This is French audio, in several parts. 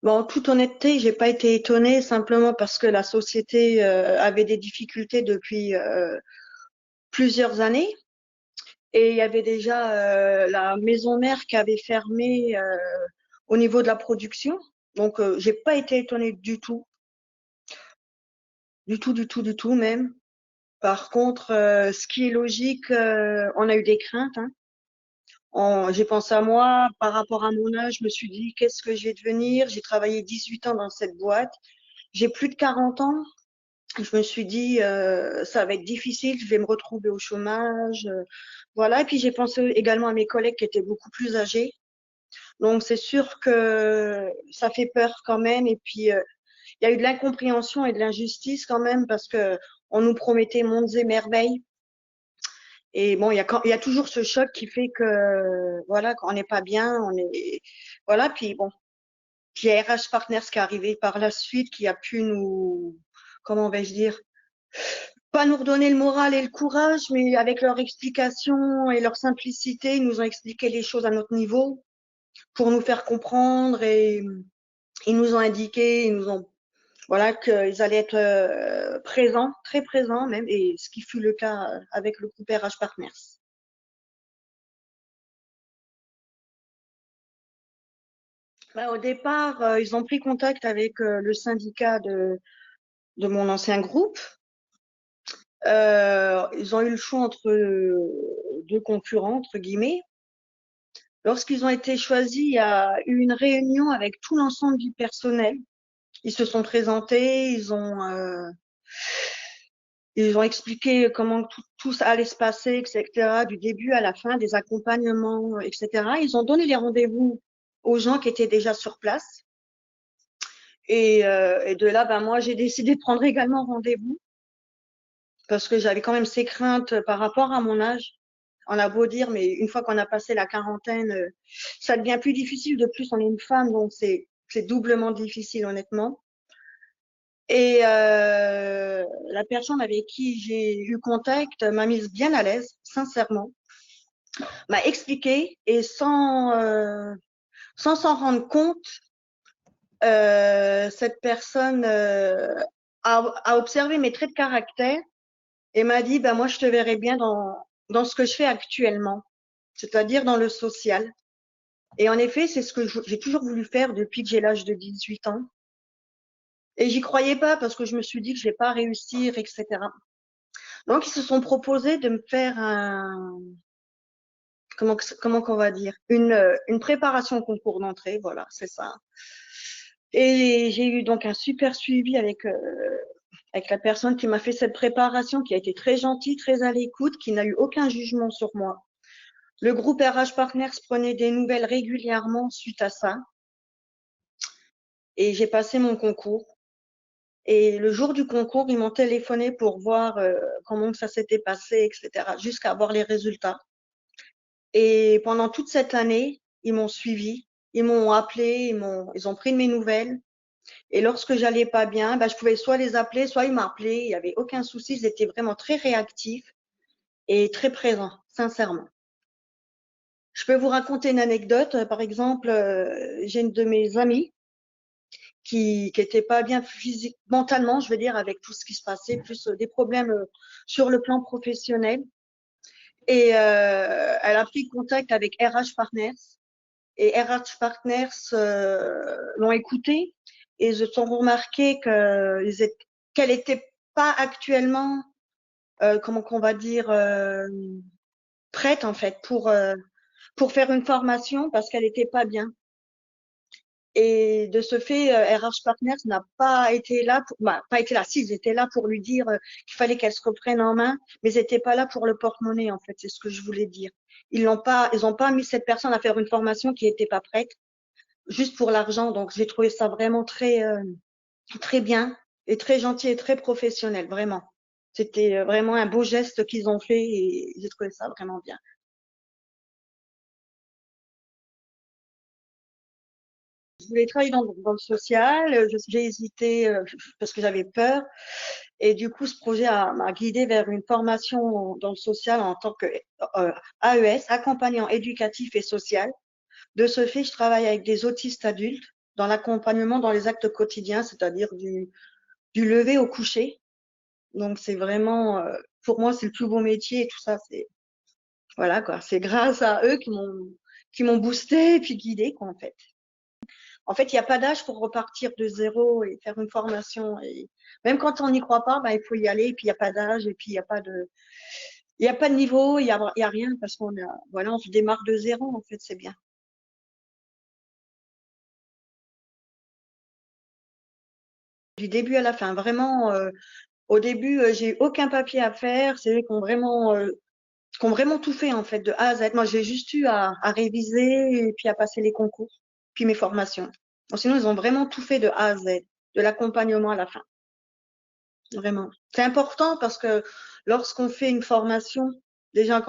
Bon, en toute honnêteté, j'ai pas été étonnée simplement parce que la société avait des difficultés depuis plusieurs années et il y avait déjà la maison mère qui avait fermé au niveau de la production. Donc, j'ai pas été étonnée du tout, du tout même. Par contre, ce qui est logique, on a eu des craintes, hein. J'ai pensé à moi par rapport à mon âge, je me suis dit qu'est-ce que je vais devenir? J'ai travaillé 18 ans dans cette boîte. J'ai plus de 40 ans. Je me suis dit, ça va être difficile, je vais me retrouver au chômage. Voilà. Et puis j'ai pensé également à mes collègues qui étaient beaucoup plus âgés. Donc c'est sûr que ça fait peur quand même. Et puis il y a eu de l'incompréhension et de l'injustice quand même parce que on nous promettait mondes et merveilles. Et bon, il y a toujours ce choc qui fait que voilà, quand on n'est pas bien, on est voilà. Puis bon, puis il y a RH Partners qui est arrivé par la suite, qui a pu nous, comment vais-je dire, pas nous redonner le moral et le courage, mais avec leur explication et leur simplicité, ils nous ont expliqué les choses à notre niveau pour nous faire comprendre et ils nous ont indiqué, ils nous ont voilà qu'ils allaient être présents, très présents même, et ce qui fut le cas avec le groupe RH Partners. Bah, au départ, ils ont pris contact avec le syndicat de mon ancien groupe. Ils ont eu le choix entre deux concurrents, entre guillemets. Lorsqu'ils ont été choisis, il y a eu une réunion avec tout l'ensemble du personnel. Ils se sont présentés, ils ont expliqué comment tout ça allait se passer, etc., du début à la fin, des accompagnements, etc. Ils ont donné les rendez-vous aux gens qui étaient déjà sur place. Et de là, ben moi, j'ai décidé de prendre également rendez-vous parce que j'avais quand même ces craintes par rapport à mon âge. On a beau dire, mais une fois qu'on a passé la quarantaine, ça devient plus difficile. De plus, on est une femme, donc c'est doublement difficile, honnêtement. Et la personne avec qui j'ai eu contact m'a mise bien à l'aise, sincèrement, m'a expliqué et sans s'en rendre compte, cette personne a observé mes traits de caractère et m'a dit, ben moi, je te verrai bien dans ce que je fais actuellement, c'est-à-dire dans le social. Et en effet, c'est ce que j'ai toujours voulu faire depuis que j'ai l'âge de 18 ans. Et j'y croyais pas parce que je me suis dit que je vais pas réussir, etc. Donc, ils se sont proposés de me faire comment qu'on va dire, une préparation au concours d'entrée. Voilà, c'est ça. Et j'ai eu donc un super suivi avec la personne qui m'a fait cette préparation, qui a été très gentille, très à l'écoute, qui n'a eu aucun jugement sur moi. Le groupe RH Partners prenait des nouvelles régulièrement suite à ça. Et j'ai passé mon concours. Et le jour du concours, ils m'ont téléphoné pour voir comment ça s'était passé, etc., jusqu'à avoir les résultats. Et pendant toute cette année, ils m'ont suivi, ils m'ont appelé, ils ont pris de mes nouvelles. Et lorsque j'allais pas bien, ben, je pouvais soit les appeler, soit ils m'appelaient. Il y avait aucun souci. Ils étaient vraiment très réactifs et très présents, sincèrement. Je peux vous raconter une anecdote. Par exemple, j'ai une de mes amies qui était pas bien physique, mentalement, je veux dire, avec tout ce qui se passait, plus des problèmes sur le plan professionnel. Et elle a pris contact avec RH Partners. Et RH Partners l'ont écoutée et ils ont remarqué qu'elle n'était pas actuellement, comment qu'on va dire, prête en fait pour faire une formation parce qu'elle n'était pas bien. Et de ce fait, RH Partners n'a pas été là, pas été là, si, ils étaient là pour lui dire qu'il fallait qu'elle se reprenne en main, mais ils n'étaient pas là pour le porte-monnaie, en fait, c'est ce que je voulais dire. Ils ont pas mis cette personne à faire une formation qui n'était pas prête, juste pour l'argent. Donc, j'ai trouvé ça vraiment très bien et très gentil et très professionnel, vraiment. C'était vraiment un beau geste qu'ils ont fait et j'ai trouvé ça vraiment bien. Je voulais travailler dans le social, j'ai hésité parce que j'avais peur. Et du coup, ce projet m'a guidée vers une formation dans le social en tant que AES, accompagnant éducatif et social. De ce fait, je travaille avec des autistes adultes. dans l'accompagnement dans les actes quotidiens, c'est-à-dire du lever au coucher. Donc c'est vraiment, pour moi, c'est le plus beau métier et tout ça. C'est voilà quoi. C'est grâce à eux qui m'ont boosté et puis guidé quoi en fait. En fait, il n'y a pas d'âge pour repartir de zéro et faire une formation. Et même quand on n'y croit pas, bah, il faut y aller. Et puis il n'y a pas d'âge et puis il y a pas de niveau, il y a rien parce voilà, on se démarre de zéro en fait. C'est bien. Du début à la fin, vraiment. Au début, j'ai eu aucun papier à faire. C'est eux qui ont vraiment tout fait en fait de A à Z. Moi, j'ai juste eu à réviser et puis à passer les concours, puis mes formations. Bon, sinon, ils ont vraiment tout fait de A à Z, de l'accompagnement à la fin. Vraiment. C'est important parce que lorsqu'on fait une formation, déjà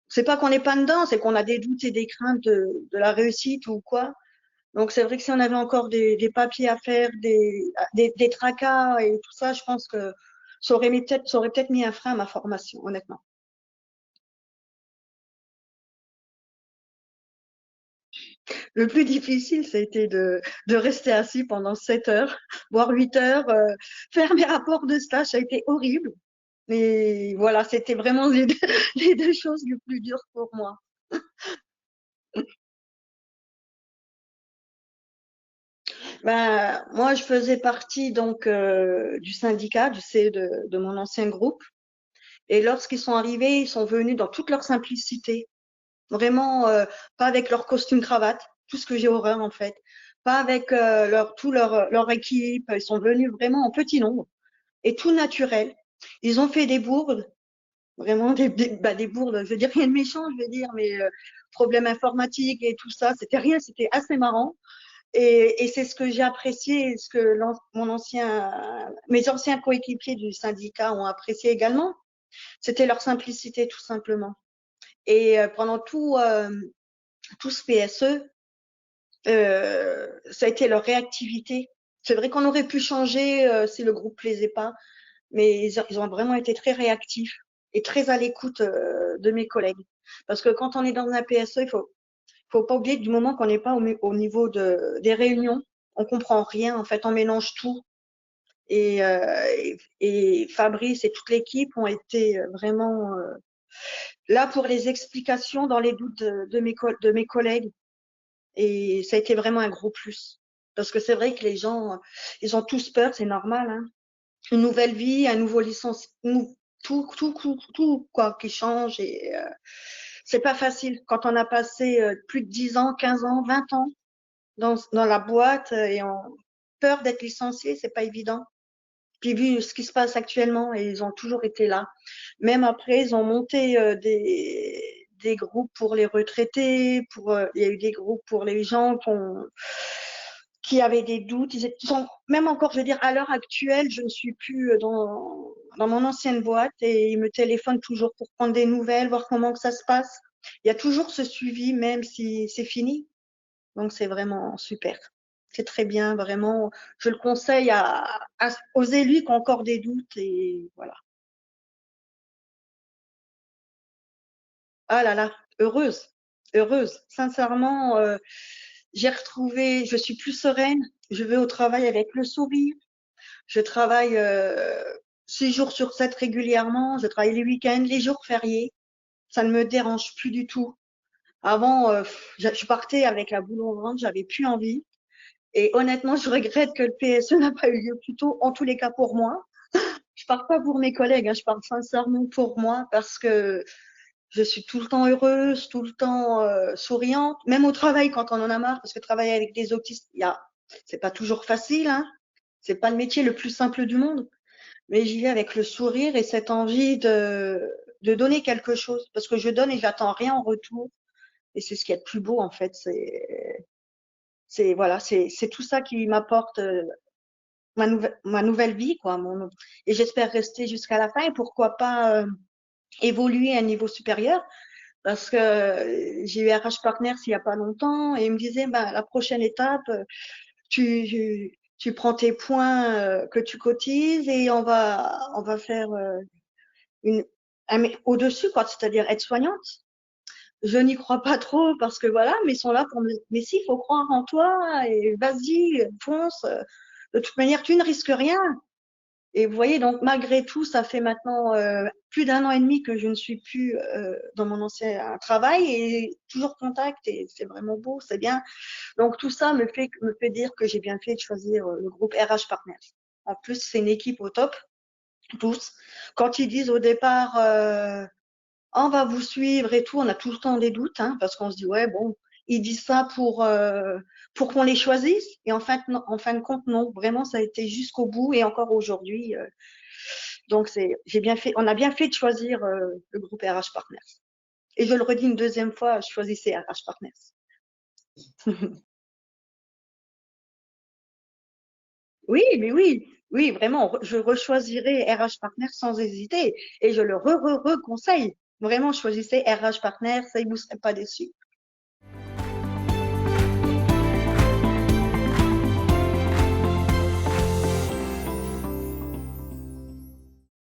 c'est pas qu'on n'est pas dedans, c'est qu'on a des doutes et des craintes de la réussite ou quoi. Donc c'est vrai que si on avait encore des papiers à faire, des tracas et tout ça, je pense que ça aurait peut-être mis un frein à ma formation, honnêtement. Le plus difficile, ça a été de rester assis pendant 7 heures, voire 8 heures, faire mes rapports de stage, ça a été horrible. Mais voilà, c'était vraiment les deux, les deux choses les plus dures pour moi. Ben, moi, je faisais partie donc du syndicat, du C de mon ancien groupe. Et lorsqu'ils sont arrivés, ils sont venus dans toute leur simplicité. Vraiment, pas avec leur costume cravate, tout ce que j'ai horreur en fait. Pas avec leur équipe. Ils sont venus vraiment en petit nombre et tout naturel. Ils ont fait des bourdes, vraiment des bourdes. Je veux dire rien de méchant, je veux dire, mais problèmes informatiques et tout ça, c'était rien, c'était assez marrant. Et c'est ce que j'ai apprécié, et ce que mes anciens coéquipiers du syndicat ont apprécié également. C'était leur simplicité, tout simplement. Et pendant tout ce PSE, ça a été leur réactivité. C'est vrai qu'on aurait pu changer si le groupe plaisait pas, mais ils ont vraiment été très réactifs et très à l'écoute de mes collègues. Parce que quand on est dans un PSE, il faut pas oublier que du moment qu'on n'est pas au niveau des réunions, on comprend rien. En fait, on mélange tout. Et Fabrice et toute l'équipe ont été vraiment là pour les explications dans les doutes de mes collègues. Et ça a été vraiment un gros plus. Parce que c'est vrai que les gens, ils ont tous peur, c'est normal. Hein. Une nouvelle vie, un nouveau licence, tout quoi qui change. Et c'est pas facile. Quand on a passé plus de 10 ans, 15 ans, 20 ans dans la boîte et en peur d'être licencié, c'est pas évident. Puis vu ce qui se passe actuellement, et ils ont toujours été là. Même après, ils ont monté des groupes pour les retraités, il y a eu des groupes pour les gens qui avaient des doutes. Ils sont, même encore, je veux dire, à l'heure actuelle, je ne suis plus dans mon ancienne boîte et ils me téléphonent toujours pour prendre des nouvelles, voir comment que ça se passe. Il y a toujours ce suivi, même si c'est fini. Donc, c'est vraiment super. C'est très bien, vraiment. Je le conseille aux élus qui ont encore des doutes et voilà. Ah là là, heureuse, heureuse. Sincèrement, je suis plus sereine. Je vais au travail avec le sourire. Je travaille 6 jours sur 7 régulièrement. Je travaille les week-ends, les jours fériés. Ça ne me dérange plus du tout. Avant, je partais avec la boule au ventre, j'avais plus envie. Et honnêtement, je regrette que le PSE n'a pas eu lieu plus tôt, en tous les cas pour moi. Je parle pas pour mes collègues, hein, je parle sincèrement pour moi parce que je suis tout le temps heureuse, tout le temps souriante, même au travail quand on en a marre, parce que travailler avec des autistes, c'est pas toujours facile, hein. C'est pas le métier le plus simple du monde, mais j'y vais avec le sourire et cette envie de donner quelque chose, parce que je donne et j'attends rien en retour. Et c'est ce qui est le plus beau en fait. Voilà, c'est tout ça qui m'apporte ma nouvelle vie, quoi. Et j'espère rester jusqu'à la fin et pourquoi pas évoluer à un niveau supérieur. Parce que j'ai eu RH Partners il y a pas longtemps et ils me disaient, bah, la prochaine étape, tu prends tes points que tu cotises et on va faire au-dessus, quoi, c'est-à-dire être soignante. je n'y crois pas trop parce que voilà, mais ils sont là pour me dire, mais si, il faut croire en toi et vas-y, fonce. De toute manière, tu ne risques rien. Et vous voyez, donc malgré tout, ça fait maintenant plus d'un an et demi que je ne suis plus dans mon ancien travail et toujours contact et c'est vraiment beau, c'est bien. Donc tout ça me fait dire que j'ai bien fait de choisir le groupe RH Partners. En plus, c'est une équipe au top, tous. Quand ils disent au départ on va vous suivre et tout, on a tout le temps des doutes, hein, parce qu'on se dit ouais bon, ils disent ça pour qu'on les choisisse et en fin de compte non, vraiment ça a été jusqu'au bout et encore aujourd'hui. Donc j'ai bien fait, on a bien fait de choisir le groupe RH Partners. Et je le redis une deuxième fois, choisissez RH Partners. Oui, mais oui, oui, vraiment, je rechoisirai RH Partners sans hésiter et je le re-conseille. Vraiment, choisissez RH Partners et vous ne serez pas déçus.